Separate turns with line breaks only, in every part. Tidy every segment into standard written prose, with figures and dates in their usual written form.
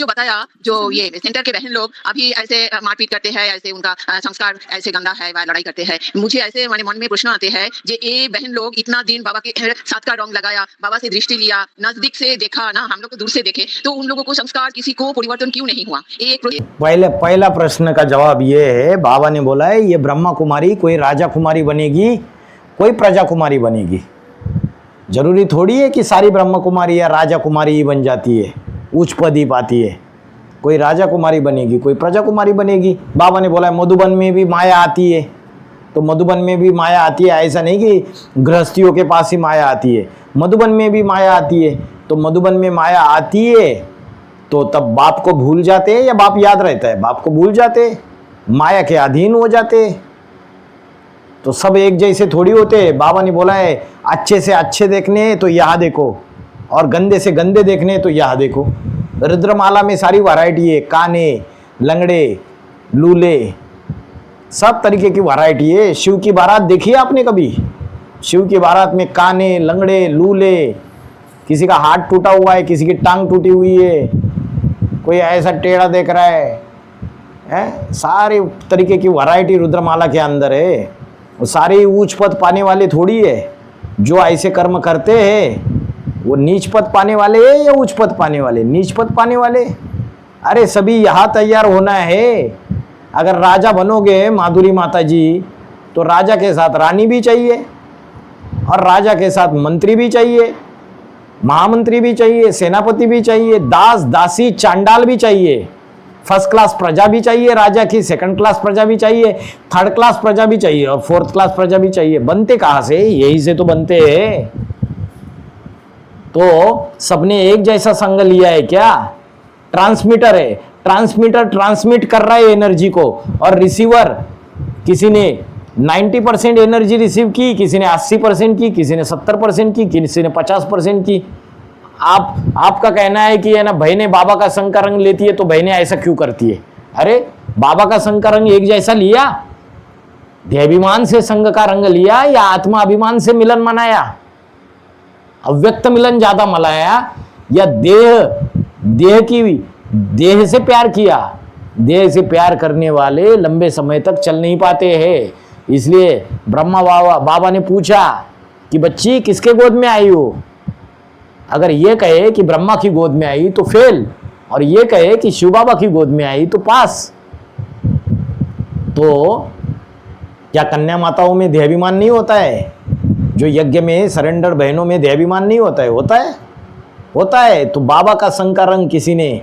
जो बताया, जो ये सेंटर के बहन लोग अभी ऐसे मारपीट करते हैं, ऐसे उनका संस्कार ऐसे गंदा है, वह लड़ाई करते हैं। मुझे ऐसे मेरे मन में प्रश्न आते हैं, जे ये बहन लोग इतना दिन बाबा के साथ का रंग लगाया, बाबा से दृष्टि लिया, नजदीक से देखा ना, हम लोग को दूर से देखे, तो उन लोगों को संस्कार किसी को परिवर्तन क्यों नहीं हुआ?
पहला प्रश्न का जवाब ये है, बाबा ने बोला है ये ब्रह्मा कुमारी कोई राजा कुमारी बनेगी, कोई प्रजा कुमारी बनेगी। जरूरी थोड़ी है कि सारी ब्रह्मा कुमारी या राजा कुमारी ही बन जाती है, उच्च पद ही पाती है। कोई राजा कुमारी बनेगी, कोई प्रजा कुमारी बनेगी। बाबा ने बोला है मधुबन में भी माया आती है, तो मधुबन में भी माया आती है। ऐसा नहीं कि गृहस्थियों के पास ही माया आती है, मधुबन में भी माया आती है। तो मधुबन में माया आती है तो तब बाप को भूल जाते हैं या बाप याद रहता है? बाप को भूल जाते हैं, माया के अधीन हो जाते हैं। तो सब एक जैसे थोड़ी होते हैं। बाबा ने बोला है अच्छे से अच्छे देखने हैं तो यहाँ देखो, और गंदे से गंदे देखने हैं तो यहाँ देखो। रुद्रमाला में सारी वैरायटी है, काने, लंगड़े, लूले, सब तरीके की वैरायटी है। शिव की बारात देखी है आपने कभी? शिव की बारात में काने, लंगड़े, लूले, किसी का हाथ टूटा हुआ है, किसी की टांग टूटी हुई है, कोई ऐसा टेढ़ा देख रहा है, सारे तरीके की वैरायटी रुद्रमाला के अंदर है। वो सारे ऊंच पद पाने वाले थोड़ी है। जो ऐसे कर्म करते हैं वो नीच पद पाने वाले हैं या उच्च पद पाने वाले? नीच पद पाने वाले। अरे सभी यहाँ तैयार होना है। अगर राजा बनोगे माधुरी माता जी, तो राजा के साथ रानी भी चाहिए, और राजा के साथ मंत्री भी चाहिए, महामंत्री भी चाहिए, सेनापति भी चाहिए, दास दासी चांडाल भी चाहिए, फर्स्ट क्लास प्रजा भी चाहिए राजा की, सेकंड क्लास प्रजा भी चाहिए, थर्ड क्लास प्रजा भी चाहिए, और फोर्थ क्लास प्रजा भी चाहिए। बनते कहाँ से? यही से तो बनते हैं। तो सबने एक जैसा संग लिया है क्या? ट्रांसमीटर है, ट्रांसमीटर ट्रांसमिट कर रहा है एनर्जी को, और रिसीवर किसी ने 90% एनर्जी रिसीव की, किसी ने 80% की, किसी ने 70% की, किसी ने 50% की। आपका कहना है कि है ना बहनें बाबा का संग का रंग लेती है, तो बहनें ऐसा क्यों करती है? अरे बाबा का संग का रंग एक जैसा लिया? देहाभिमान से संग का रंग लिया या आत्मा अभिमान से मिलन मनाया? अव्यक्त मिलन ज्यादा मनाया या देह से प्यार किया? देह से प्यार करने वाले लंबे समय तक चल नहीं पाते हैं। इसलिए ब्रह्मा बाबा ने पूछा कि बच्ची किसके गोद में आई हो? अगर ये कहे कि ब्रह्मा की गोद में आई तो फेल, और ये कहे कि शिव बाबा की गोद में आई तो पास। तो क्या कन्या माताओं में देहाभिमान नहीं होता है? जो यज्ञ में सरेंडर बहनों में देहाभिमान नहीं होता है? होता है, होता है। तो बाबा का संग का रंग किसी ने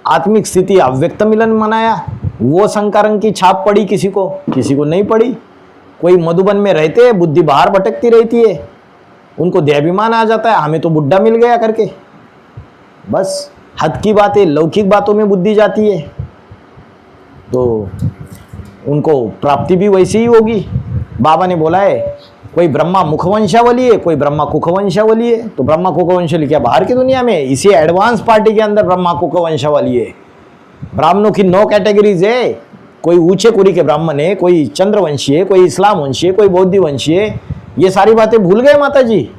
आत्मिक स्थिति अव्यक्त मिलन मनाया, वो संग का रंग की छाप पड़ी किसी को, किसी को नहीं पड़ी। कोई मधुबन में रहते हैं, बुद्धि बाहर भटकती रहती है, उनको देहाभिमान आ जाता है, हमें तो बुड्ढा मिल गया करके। बस हद की बातें, लौकिक बातों में बुद्धि जाती है, तो उनको प्राप्ति भी वैसी ही होगी। बाबा ने बोला है कोई ब्रह्मा मुखवंशावली है, कोई ब्रह्मा कुखवंशावली है। तो ब्रह्मा कुखवंशावली क्या बाहर की दुनिया में? इसी एडवांस पार्टी के अंदर ब्रह्मा कुखवंशावली है। ब्राह्मणों की 9 कैटेगरीज है। कोई ऊंचे कुरी के ब्राह्मण है, कोई चंद्रवंशी है, कोई इस्लाम वंशी है, कोई बौद्ध वंशी है। ये सारी बातें भूल गए माता जी?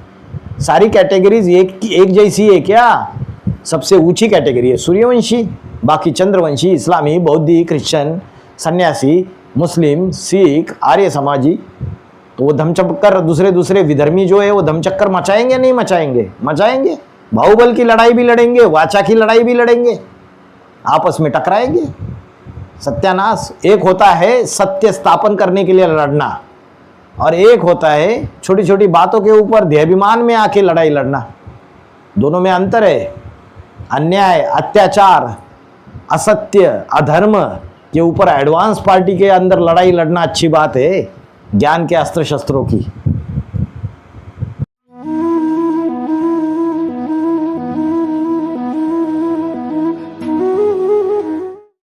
सारी कैटेगरीज एक जैसी है क्या? सबसे ऊंची कैटेगरी है सूर्यवंशी, बाकी चंद्रवंशी, इस्लामी, बौद्धी, क्रिश्चियन, सन्यासी, मुस्लिम, सिख, आर्य समाजी। तो वो धमचक्कर दूसरे विधर्मी जो है वो धमचक्कर मचाएंगे नहीं मचाएंगे? मचाएंगे। बाहुबल की लड़ाई भी लड़ेंगे, वाचा की लड़ाई भी लड़ेंगे, आपस में टकराएंगे। सत्यानाश। एक होता है सत्य स्थापन करने के लिए लड़ना, और एक होता है छोटी छोटी बातों के ऊपर देहाभिमान में आके लड़ाई लड़ना। दोनों में अंतर है। अन्याय, अत्याचार, असत्य, अधर्म के ऊपर एडवांस पार्टी के अंदर लड़ाई लड़ना अच्छी बात है, ज्ञान के अस्त्र शस्त्रों की।